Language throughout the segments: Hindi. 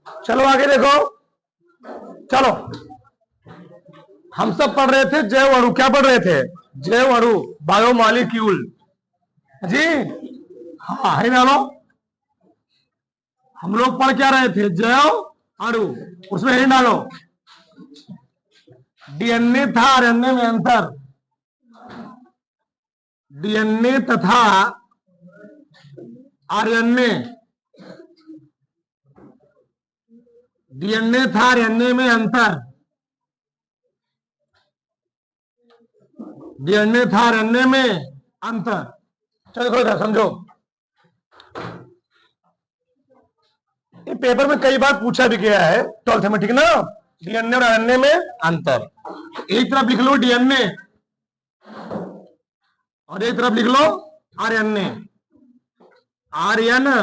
चलो आगे देखो। चलो हम सब पढ़ रहे थे जैव अणु। क्या पढ़ रहे थे? जैव अणु, बायोमॉलिक्यूल जी। हाँ है डालो। हम लोग पढ़ क्या रहे थे? जैव अणु। उसमें है डालो। डीएनए था आरएनए में अंतर। डीएनए तथा आरएनए, डीएनए था आरएनए में अंतर। डीएनए था आरएनए में अंतर। चलो देखो समझो, ये पेपर में कई बार पूछा भी गया है 12th में, ठीक ना? डीएनए और आरएनए में अंतर। एक तरफ लिख लो डीएनए और एक तरफ लिख लो आरएनए, आरएनए।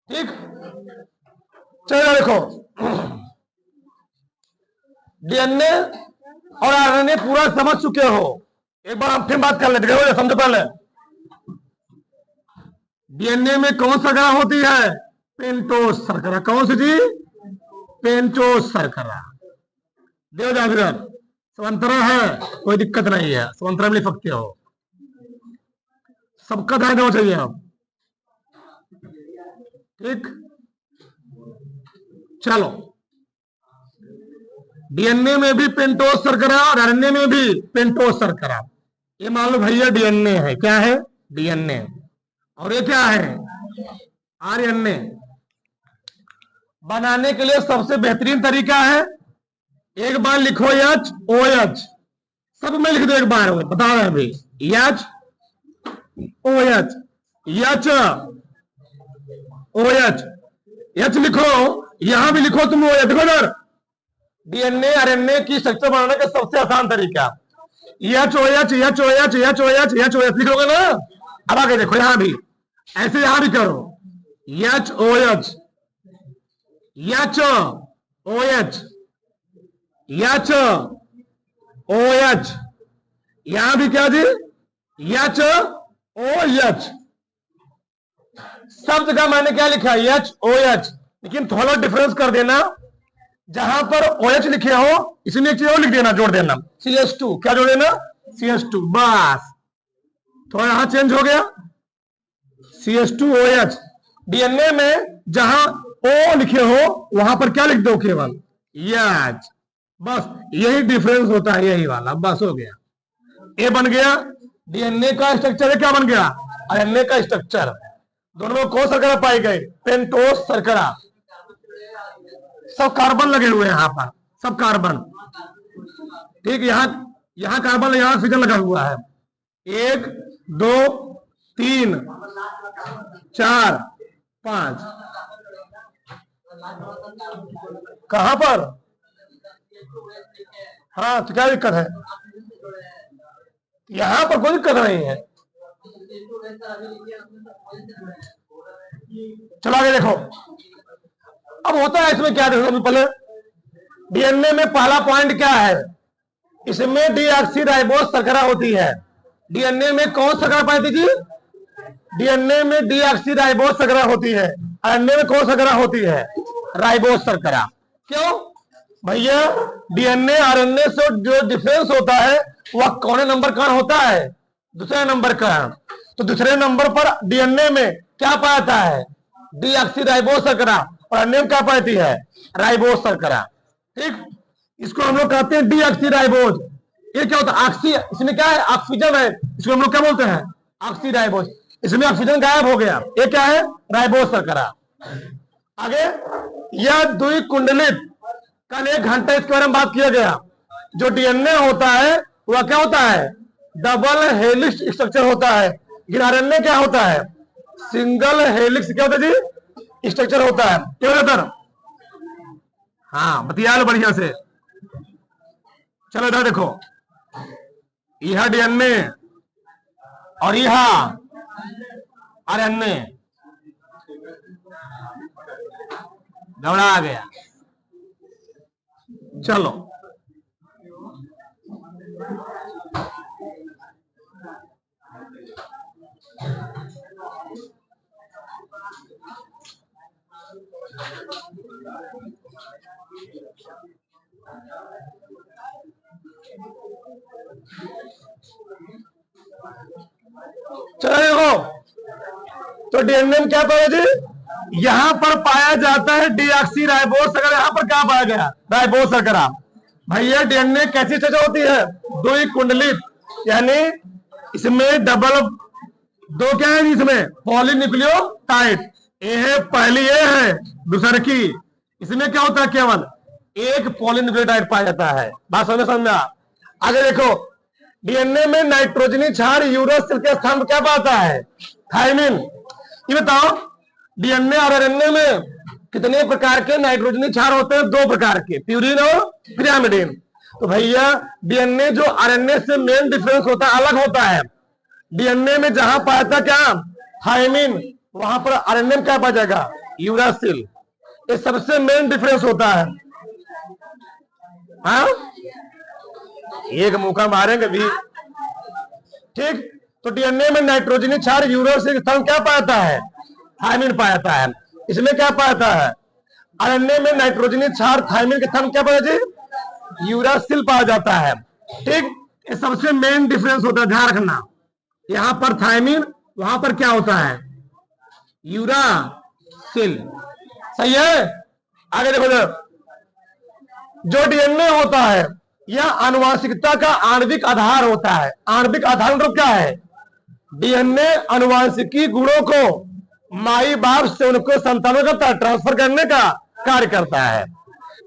ठीक, चलो देखो, डीएनए और आरएनए पूरा समझ चुके हो। एक बार हम फिर बात कर लेते हैं, समझो पहले। डीएनए में कौन सा शर्करा होती है? पेंटोस शर्करा। कौन सी जी? पेंटोस शर्करा। देखो जाकर समांतरा है, कोई दिक्कत नहीं है, समांतरा में लिख सकते हो। सबका ध्यान देना चाहिए आप। ठीक, चलो डीएनए में भी पेंटोस शर्करा और आरएनए में भी पेंटोस शर्करा। ये मान लो भैया डीएनए है। क्या है? डीएनए। और ये क्या है? आरएनए। बनाने के लिए सबसे बेहतरीन तरीका है, एक बार लिखो एच ओ एच। सब में लिख दो एक बार, बता रहे हैं अभी। H O H, H O H, H लिखो। यहां भी लिखो तुम ओ एच। देखो इधर, डीएनए आरएनए की स्ट्रक्चर बनाने का सबसे आसान तरीका H O H, H O H, H O H, H O H लिखोगे ना। अब आगे देखो, यहां भी ऐसे, यहां भी करो H O H, H O H, H O H. यहां भी क्या जी? H O H. सब जगह मैंने क्या लिखा? H O H. लेकिन थोड़ा डिफरेंस कर देना, जहां पर ओ एच लिखे हो इसमें एक चीज और लिख देना, जोड़ देना CH2। क्या जोड़ देना? CH2। बस थोड़ा यहां चेंज हो गया, CH2OH। डीएनए में जहां O लिखे हो वहां पर क्या लिख दो? केवल एच। बस यही डिफरेंस होता है, यही वाला। बस हो गया, ए बन गया डीएनए का स्ट्रक्चर है। क्या बन गया? आरएनए का स्ट्रक्चर। दोनों में कौन शर्करा पाई गई? पेंटोस शर्करा। सब कार्बन लगे हुए हैं यहां पर, सब कार्बन। ठीक, यहां कार्बन, यहां ऑक्सीजन लगा हुआ है। 1 2 3 4 5। कहां पर? हाँ, तो क्या दिक्कत है? यहां पर कोई दिक्कत नहीं है। चलो आगे देखो। अब होता है इसमें क्या, देखो पहले डीएनए में पहला पॉइंट क्या है? इसमें डीऑक्सीराइबोस शर्करा होती है। डीएनए में कौन शर्करा पाई थी जी? डीएनए में डीऑक्सीराइबोस शर्करा होती है। आरएनए में कौन शर्करा होती है? राइबोस शर्करा। क्यों भैया? डीएनए आरएनए से जो डिफरेंस होता है वह कौन नंबर का होता है? दूसरे नंबर का। तो दूसरे नंबर पर डीएनए में क्या पाता है? डीऑक्सीराइबोस शर्करा। और आरएनए में क्या पाती है? राइबोस शर्करा। ठीक, इसको हम लोग कहते हैं डीऑक्सीराइबोस। ये क्या होता है? ऑक्सी, इसमें क्या है? ऑक्सीजन है, इसको हम लोग क्या बोलते हैं? ऑक्सीराइबोस। इसमें ऑक्सीजन गायब हो गया, ये क्या है? राइबोस शर्करा। आगे, यह द्विकुंडलित, कल 1 घंटा इसके बारे में बात किया गया। जो डीएनए होता है वह क्या होता है? डबल हेलिक्स स्ट्रक्चर होता है। लेकिन आरएनए क्या होता है? सिंगल हेलिक्स क्या होता है जी? स्ट्रक्चर होता है। क्यों बेहतर? हाँ, बतिया लो बढ़िया से। चलो इधर देखो, यह डीएनए और यह आरएनए। गबड़ा आ गया। चलो चलो देखो, तो डीएनए में क्या पाया जी, यहां पर पाया जाता है डीऑक्सी राइबोस शर्करा। यहां पर क्या पाया गया, राइबोस शर्करा। भैया डीएनए कैसी स्ट्रक्चर होती है, द्विकुंडलित, यानी इसमें डबल, दो क्या है इसमें, पॉलीन्यूक्लियोटाइड। ये है पहली, ये है दूसरी की। इसमें क्या होता है, केवल एक पॉलीन्यूक्लियोटाइड पाया जाता है। बात समझ में। आगे देखो, डीएनए में नाइट्रोजनी क्षार यूरासिल के स्थान पर क्या पाता है, थायमिन। ये बताओ डीएनए और आरएनए में कितने प्रकार के नाइट्रोजनी क्षार होते हैं, दो प्रकार के, प्यूरिन और पिरामिडिन। तो भैया डीएनए जो आरएनए से मेन डिफरेंस होता है, अलग होता है। डीएनए में जहां पाया था क्या, थायमिन, वहां पर आरएनए में क्या पाया जाएगा, यूरासिल। ये सबसे मेन डिफरेंस होता है। हाँ, एक मौका मारेंगे भी, ठीक। तो डीएनए में नाइट्रोजनी क्षार यूरासिल स्थान क्या पाता है, थायमिन पाता है। इसमें क्या पाता है, आरएनए में नाइट्रोजनी क्षार थायमिन के स्थान क्या पाया जी, यूरासिल पाया जाता है, ठीक। ये सबसे मेन डिफरेंस होता है, ध्यान रखना। यहां पर थायमिन, वहां पर क्या होता है, यूरासिल। सही है। आगे देखो, जो डीएनए होता है यह आनुवांशिकता का आणविक आधार होता है। आणविक आधार मतलब क्या है, डीएनए आनुवांशिकी गुणों को माई बाप से उनको संतानों का ट्रांसफर करने का कार्य करता है।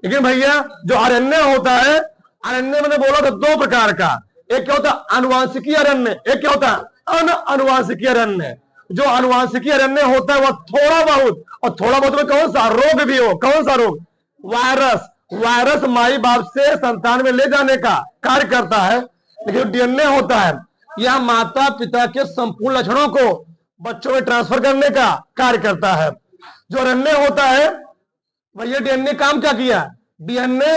लेकिन भैया जो आरएनए होता है, आरएनए मैंने बोला था दो प्रकार का, एक क्या होता है आनुवांशिकी आरएनए, एक क्या होता है अनआनुवांशिकी आरएनए। जो आनुवांशिकी आरएनए होता है वह थोड़ा बहुत, और थोड़ा बहुत में कौन सा रोग भी हो, कौन सा रोग, वायरस, वायरस माई बाप से संतान में ले जाने का कार्य करता है। लेकिन डीएनए होता है यह माता पिता के संपूर्ण लक्षणों को बच्चों में ट्रांसफर करने का कार्य करता है। जो आरएनए होता है भैया, डीएनए काम क्या किया, डीएनए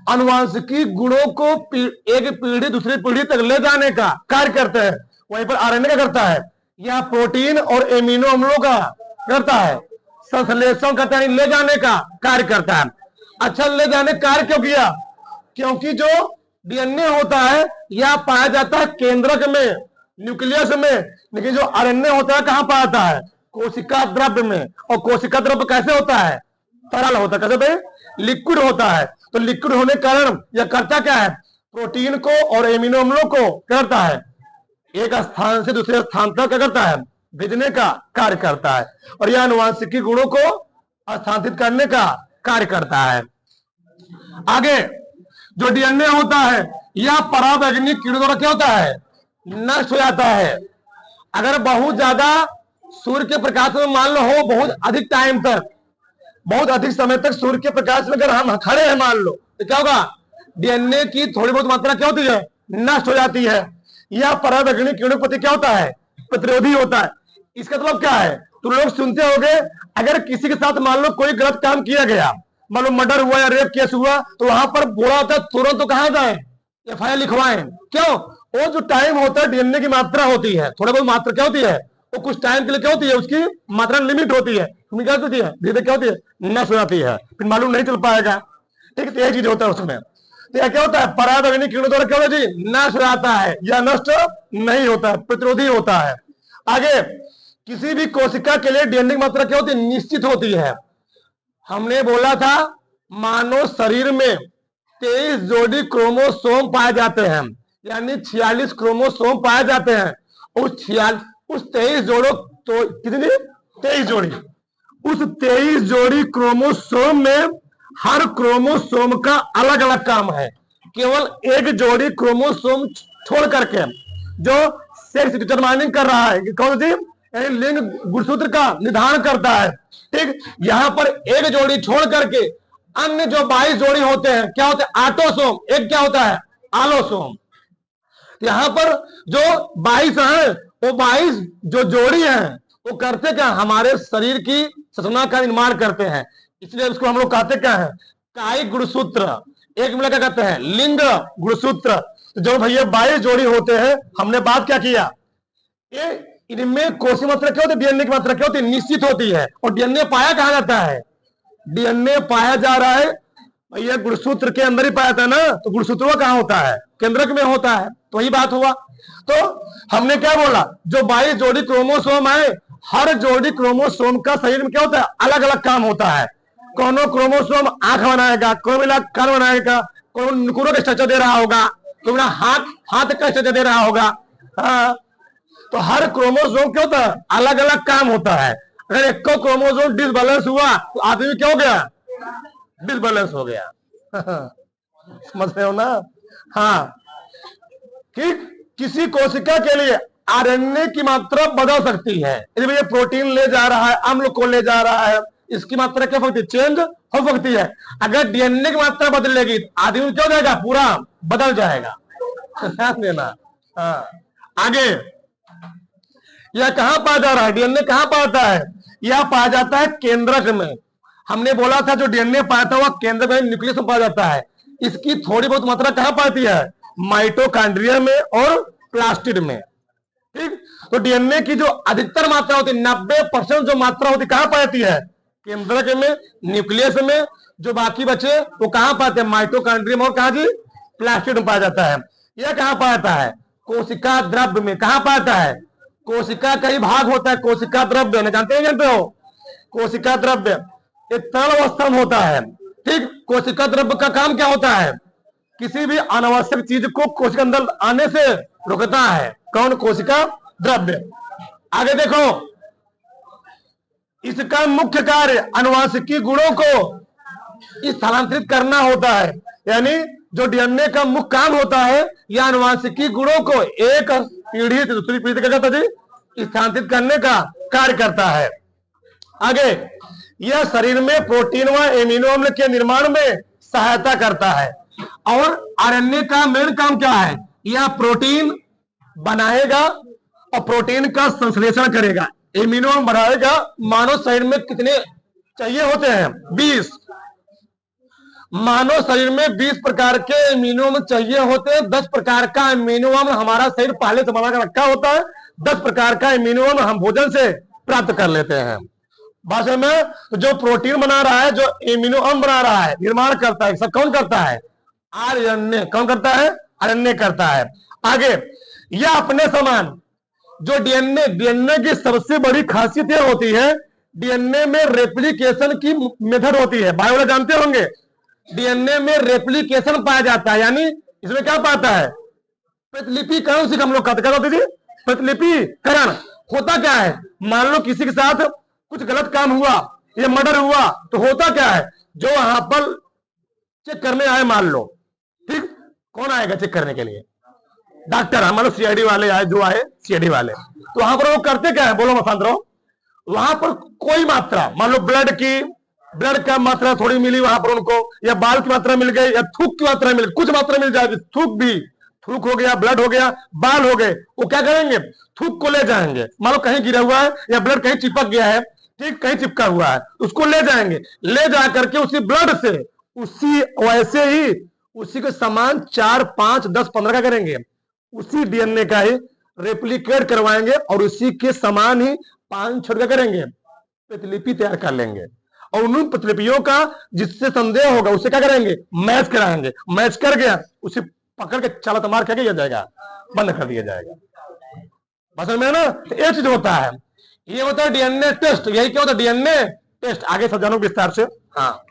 आनुवांशिकी गुणों को एक पीढ़ी दूसरी पीढ़ी तक ले जाने का कार्य करता है। वहीं पर आरएनए क्या करता है, यह प्रोटीन और एमिनो अम्लों का करता है संश्लेषण करता है, ले जाने का कार्य करता है। अच्छा, ले जाने कार्य क्यों किया, क्योंकि जो डीएनए होता है यह पाया जाता है केंद्रक में, न्यूक्लियस में। लेकिन जो आरएनए होता है कहां पाया जाता है, कोशिका द्रव्य में। और कोशिका द्रव्य कैसे होता है, तरल होता है। कैसे होता है, लिक्विड होता है। तो लिक्विड होने के कारण यह करता क्या है, प्रोटीन को और एमिनो अम्लों को करता है एक स्थान से दूसरे स्थान तक क्या करता है, भेजने का कार्य करता है। और यह आनुवांशिकी गुणों को स्थानांतरित करने का कार्य करता है। आगे जो डीएनए होता है यह परावैज्ञानिक कीड़ों द्वारा क्या होता है, नष्ट हो जाता है। अगर बहुत ज्यादा सूर्य के प्रकाश में मान लो हो, बहुत अधिक टाइम तक, बहुत अधिक समय तक सूर्य के प्रकाश में अगर हम खड़े हैं मान लो, तो क्या होगा, डीएनए की थोड़ी बहुत मात्रा क्या होती है, नष्ट हो जाती है। यह परावैज्ञानिक कीड़ों के प्रति क्या होता है, प्रतिरोधी होता है। इसका मतलब क्या है, तो लोग सुनते होंगे अगर किसी के साथ मान लो कोई गलत काम किया गया, मान लो मर्डर हुआ या रेप केस हुआ, तो वहां पर बोला होता है तुरंत तो कहां जाए, एफआईआर लिखवाएं। क्यों, वो जो टाइम होता है डीएनए की मात्रा होती है, थोड़ा बहुत मात्रा क्या होती है, वो कुछ टाइम के लिए क्या होती है, उसकी मात्रा लिमिट होती है, क्या होती है, धीरे क्या होती है, नष्ट हो जाती है, फिर मालूम नहीं चल पाएगा। ठीक है, तो यही चीज होता है उसमें। तो यह क्या होता है, परावैज्ञानिक कीड़ों द्वारा क्या होता है जी, नष्ट हो जाता है या नष्ट नहीं होता है, प्रतिरोधी होता है। आगे किसी भी कोशिका के लिए डीएनए की मात्रा क्या होती है, निश्चित होती है। हमने बोला था मानव शरीर में 23 जोड़ी क्रोमोसोम पाए जाते हैं, यानी 46 क्रोमोसोम पाए जाते हैं। उस 23 जोड़ों, तो कितनी, 23 जोड़ी, उस 23 जोड़ी क्रोमोसोम में हर क्रोमोसोम का अलग अलग काम है। केवल एक जोड़ी क्रोमोसोम छोड़ करके जो सेक्स डिटरमाइनिंग कर रहा है, कौन सी, लिंग गुणसूत्र का निर्धारण करता है। ठीक, यहां पर एक जोड़ी छोड़ करके अन्य जो 22 जोड़ी होते हैं क्या होते हैं, आटोसोम, एक क्या होता है, आलोसोम। यहां पर जो 22 है, वो 22 जो जोड़ी है वो करते क्या, हमारे शरीर की संरचना का निर्माण करते हैं। इसलिए उसको हम लोग कहते क्या है, कायिक गुणसूत्र। एक मिला क्या कहते हैं, लिंग गुणसूत्र। तो जो भैया 22 जोड़ी होते हैं, हमने बात क्या किया, इनमें कोशिका मात्रा क्या होती है, डीएनए की मात्रा क्या होती है, निश्चित होती है। और डीएनए पाया कहा जाता है, डीएनए पाया जा रहा है, ये गुणसूत्र के अंदर ही पाया था ना, तो गुणसूत्र वो कहां होता है? केंद्रक में होता है। तो वही बात हुआ। तो हमने क्या बोला, जो 22 जोड़ी क्रोमोसोम है, हर जोड़ी क्रोमोसोम का शरीर में क्या होता है? अलग अलग काम होता है। कोनो क्रोमोसोम आंख बनाएगा, कोई मिला कान बनाएगा, कौन नुकुरों का स्ट्रक्चर दे रहा होगा, कोई मिला हाथ का स्ट्रक्चर दे रहा होगा। हाँ, तो हर क्रोमोसोम क्या होता है? अलग अलग काम होता है। अगर एक को क्रोमोसोम डिसबैलेंस हुआ तो आदमी क्या हो गया? डिसबैलेंस हो गया। समझ रहे हो ना? हाँ, कि किसी कोशिका के लिए आरएनए की मात्रा बदल सकती है। यदि ये प्रोटीन ले जा रहा है, अम्ल को ले जा रहा है, इसकी मात्रा क्या सकती है? चेंज हो सकती है। अगर डीएनए की मात्रा बदलेगी तो आदमी क्या हो जाएगा? पूरा बदल जाएगा। ध्यान देना। हाँ, आगे यह कहां पाया जा रहा है? डीएनए कहां पाता है? यह पाया जाता है केंद्रक में। हमने बोला था जो डीएनए पाता है वह केंद्र में, न्यूक्लियस में पाया जाता है। इसकी थोड़ी बहुत मात्रा कहां पाती है? माइटोकॉन्ड्रिया में और प्लास्टिड में। ठीक, तो डीएनए की जो अधिकतर मात्रा होती है, 90% जो मात्रा होती है, कहां पाती है? केंद्रक में, न्यूक्लियस में। जो बाकी बचे वो कहां पाते हैं? माइटोकॉन्ड्रिया में और कहा जी? प्लास्टिड में पाया जाता है। यह कहां पाता है? कोशिका द्रव्य में। कहां पाता है? कोशिका का ही भाग होता है कोशिका द्रव्य में। जानते हैं? जानते हो? कोशिका द्रव्य एक तरल अवस्था में होता है। ठीक, कोशिका द्रव्य का काम क्या होता है? किसी भी अनावश्यक चीज को कोशिका अंदर आने से रोकता है। कौन? कोशिका द्रव्य। आगे देखो, इसका मुख्य कार्य अनुवांशिकी गुणों को स्थानांतरित करना होता है। यानी जो डीएनए का मुख्य काम होता है, यह अनुवांशिकी गुणों को एक पीढ़ी से दूसरी पीढ़ी तक कहता है स्थानांतरित करने का कार्य करता है। आगे, यह शरीर में प्रोटीन व एमिनो अम्ल के निर्माण में सहायता करता है। और आरएनए का मेन काम क्या है? यह प्रोटीन बनाएगा और प्रोटीन का संश्लेषण करेगा, एमिनो अम्ल बनाएगा। मानव शरीर में कितने चाहिए होते हैं? 20। मानव शरीर में 20 प्रकार के एमिनो अम्ल चाहिए होते हैं। 10 प्रकार का एमिनो अम्ल हमारा शरीर पहले से बना कर रखा होता है। 10 प्रकार का एमिनो अम्ल हम भोजन से प्राप्त कर लेते हैं। भाषा में जो प्रोटीन बना रहा है, जो एमिनो अम्ल बना रहा है, निर्माण करता है, सब कौन करता है? आरएनए। कौन करता है? आरएनए करता है। आगे, यह अपने समान जो डीएनए की सबसे बड़ी खासियत यह होती है, डीएनए में रेप्लिकेशन की मेथड होती है। बायोलॉजी जानते होंगे, डीएनए में रेप्लिकेशन पाया जाता है। यानी इसमें क्या पाता है? प्रतिलिपिकरण से हम लोग कहते होती थी। प्रतिलिपिकरण होता क्या है? मान लो किसी के साथ कुछ गलत काम हुआ या मर्डर हुआ, तो होता क्या है? जो वहां पर चेक करने आए, मान लो, ठीक, कौन आएगा चेक करने के लिए? डॉक्टर। मान लो सीआईडी वाले आए, जो आए सीआईडी वाले, तो वहां पर वो करते क्या है? बोलो, मत रहो। वहां पर कोई मात्रा, मान लो ब्लड का मात्रा थोड़ी मिली वहां पर उनको, या बाल की मात्रा मिल गई, या थूक की मात्रा मिल गई, कुछ मात्रा मिल जाएगी। थूक हो गया, ब्लड हो गया, बाल हो गए, वो क्या करेंगे? थूक को ले जाएंगे। मान लो कहीं गिरा हुआ है या ब्लड कहीं चिपक गया है, ठीक, कहीं चिपका हुआ है, उसको ले जाएंगे। ले जा करके उसी ब्लड से, उसी वैसे ही उसी के समान 4, 5, 10, 15 का करेंगे, उसी डीएनए का ही रेप्लिकेट करवाएंगे और उसी के समान ही 5 का करेंगे, प्रतिलिपि तैयार कर लेंगे। और उन प्रतिलिपियों का जिससे संदेह होगा उसे क्या करेंगे? मैच कराएंगे। मैच कर गया, उसे पकड़ के चाला मार क्या किया जाएगा? बंद कर दिया जाएगा। बस में ना, तो ये चीज होता है। ये होता है डीएनए टेस्ट। यही क्या होता है? DNA test. आगे समझानो विस्तार से। हाँ,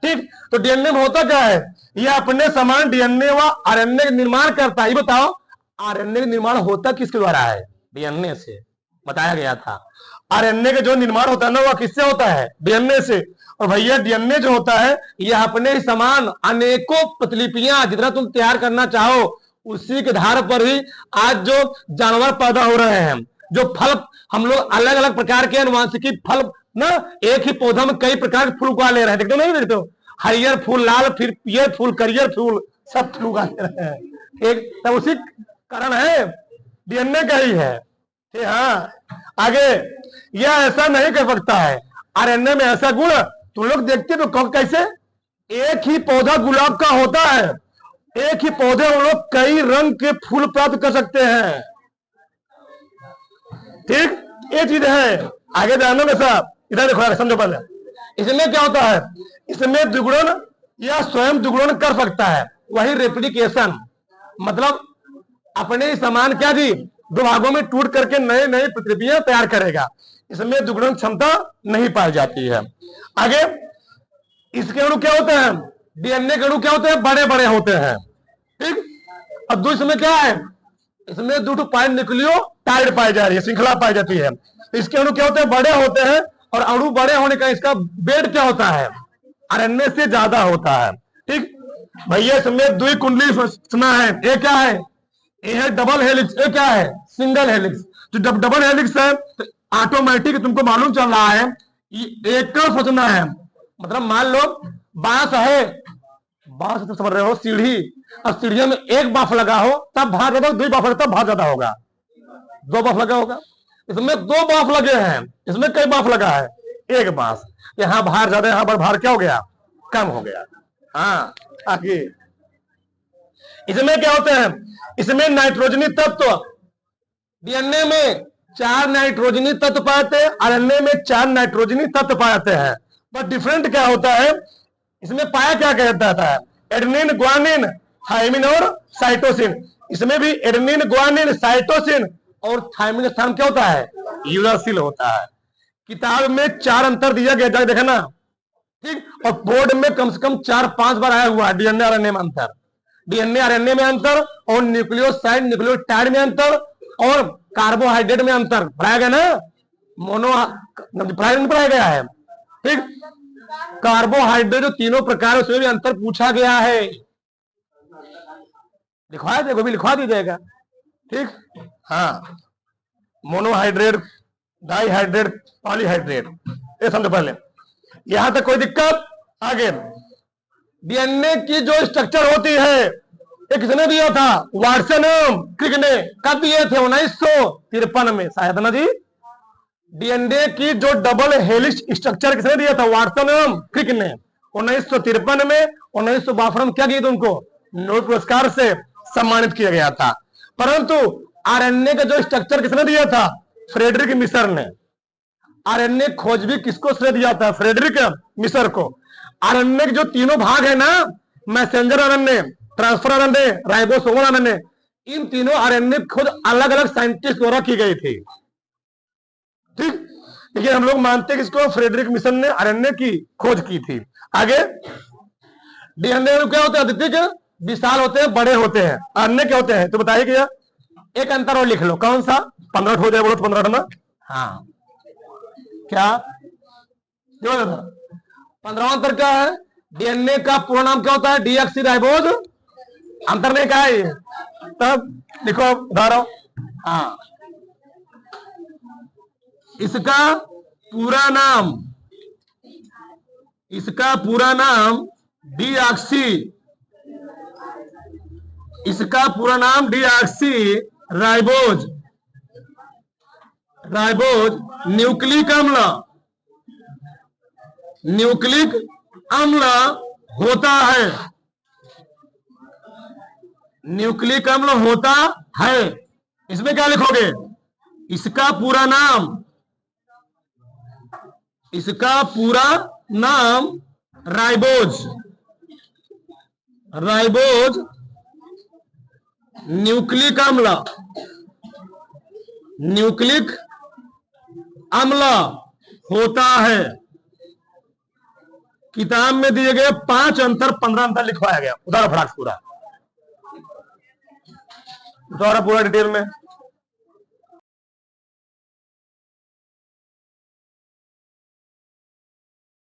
ठीक। तो डीएनए में होता क्या है? यह अपने समान डीएनए व आरएनए का निर्माण करता है। ये बताओ, आरएनए का निर्माण होता किसके द्वारा है? डीएनए से। बताया गया था आरएनए का जो निर्माण होता है ना, वह किससे होता है? डीएनए से। और भैया डीएनए जो होता है, यह अपने समान अनेकों प्रतिलिपियां जितना तुम तैयार करना चाहो, उसी के आधार पर ही आज जो जानवर पैदा हो रहे हैं, जो फल, हम लोग अलग अलग प्रकार के अनुवांशिकी फल ना, एक ही पौधा में कई प्रकार के फूल उगा ले रहे हैं। देखते हो नहीं? देखते हो? हरियर फूल, लाल, फिर पीयर फूल, करियर फूल, सब फूल उगा ले रहे हैं। एक तब उसी कारण है, डीएनए का ही है। हाँ, आगे, यह ऐसा नहीं कर सकता है। आरएनए में ऐसा गुण तुम लोग देखते तो कैसे? एक ही पौधा गुलाब का होता है, एक ही पौधे हम लोग कई रंग के फूल प्राप्त कर सकते हैं। ठीक, ये चीज है। आगे जानोगे साहब, इधर देखो, समझो पहले। इसमें क्या होता है, इसमें द्विगुणन या स्वयं द्विगुणन कर सकता है। वही रेप्लिकेशन, मतलब अपने समान क्या जी, दो भागों में टूट करके नए नए प्रतिलिपियां तैयार करेगा। इसमें द्विगुणन क्षमता नहीं पाई जाती है। आगे इसके अणु क्या होते हैं, डीएनए के अणु क्या होते हैं, बड़े बड़े होते हैं। ठीक, अब दो इसमें क्या है, इसमें दो पॉइंट न्यूक्लियोटाइड पाई जा रही है, श्रृंखला पाई जाती है। इसके अणु क्या होते हैं, बड़े होते हैं, और अणु बड़े होने का इसका वेट क्या होता है, आरएनए से ज्यादा होता है। ठीक भैया, इसमें द्विकुंडली संरचना है। ये क्या है, ये है डबल हेलिक्स, ये क्या है, सिंगल हेलिक्स। जो डबल हेलिक्स है तो ऑटोमेटिक तुमको मालूम चल रहा है ये एकल संरचना है। मतलब मान लो बांस है, बांस तो समझ रहे हो, सीढ़ी, और सीढ़ियों में एक बाफ लगा हो तब भार ज्यादा, दो बाफ लगा तब भार ज्यादा होगा, दो बाफ लगा होगा। इसमें दो बाफ लगे हैं, इसमें कई बाफ लगा है, एक बांस। यहाँ भार ज्यादा, यहाँ पर भार क्या हो गया, कम हो गया। हाँ, आगे इसमें क्या होते हैं, इसमें नाइट्रोजनी तत्व, डीएनए में 4 नाइट्रोजनी तत्व पाते हैं, आरएनए में 4 नाइट्रोजनी तत्व पाते हैं। पर डिफरेंट क्या होता है, इसमें पाया क्या कहता है, एडेनिन, ग्वानिन, थायमिन और साइटोसिन। इसमें भी एडेनिन, ग्वानिन, साइटोसिन और थायमिन स्थान क्या होता है, यूरासिल होता है। किताब में 4 अंतर दिया गया, जाके देखना। ठीक, और बोर्ड में कम से कम 4-5 बार आया हुआ है डीएनए आरएनए में अंतर, डीएनए आरएनए में अंतर, और न्यूक्लियोसाइड न्यूक्लियोटाइड में अंतर, और कार्बोहाइड्रेट में अंतर पढ़ाया गया ना, पढ़ाया गया है। ठीक, कार्बोहाइड्रेट जो तीनों प्रकार, उसमें भी अंतर पूछा गया है, लिखवा दे, भी लिखवा दीजिएगा। ठीक, हाँ, मोनोहाइड्रेट, डाईहाइड्रेट, पॉलीहाइड्रेट, ये समझो पहले। यहां तक कोई दिक्कत? आगे डीएनए की जो स्ट्रक्चर होती है, ये किसने दिया था, वाटसन क्रिक ने। कब दिए थे, 1953 में शायद ना जी। डीएनए की जो डबल हेलिक्स स्ट्रक्चर किसने दिया था, वाटसन क्रिक ने 1953 में। 1952 में क्या किया था, उनको नोबेल पुरस्कार से सम्मानित किया गया था। परंतु आरएनए का जो स्ट्रक्चर किसने दिया था, फ्रेडरिक मिसर ने। आरएनए खोज भी किसको श्रेय दिया था, फ्रेडरिक मिसर को। आरएनए के जो तीनों भाग है ना, messenger RNA, transfer RNA, ribosomal RNA, इन तीनों आरएनए खोज अलग अलग साइंटिस्ट द्वारा की गई थी। ठीक, लेकिन हम लोग मानते हैं कि इसको फ्रेडरिक मिशन ने आरएनए की खोज की थी। आगे डीएनए क्या होते हैं, अत्यधिक विशाल होते हैं, बड़े होते हैं। आरएनए क्या होते हैं तो बताइए क्या। एक अंतर और लिख लो, कौन सा, 15 हो जाए, बोलो 15 ना। हाँ, क्या 15वां अंतर क्या है, डीएनए का पूरा नाम क्या होता है, डीऑक्सीराइबोज। अंतर नहीं कहा है, तब लिखो उदाहरण। हाँ, इसका पूरा नाम, इसका पूरा नाम डीऑक्सी, इसका पूरा नाम डीऑक्सी राइबोज, राइबोज न्यूक्लिक अम्ल, न्यूक्लिक अम्ल होता है, न्यूक्लिक अम्ल होता है। इसमें क्या लिखोगे, इसका पूरा नाम, इसका पूरा नाम राइबोज, राइबोज न्यूक्लिक अम्ल, न्यूक्लिक अम्ल होता है। किताब में दिए गए 5 अंतर 15 अंतर लिखवाया गया, उदाहरण फटाक पूरा, पूरा डिटेल में।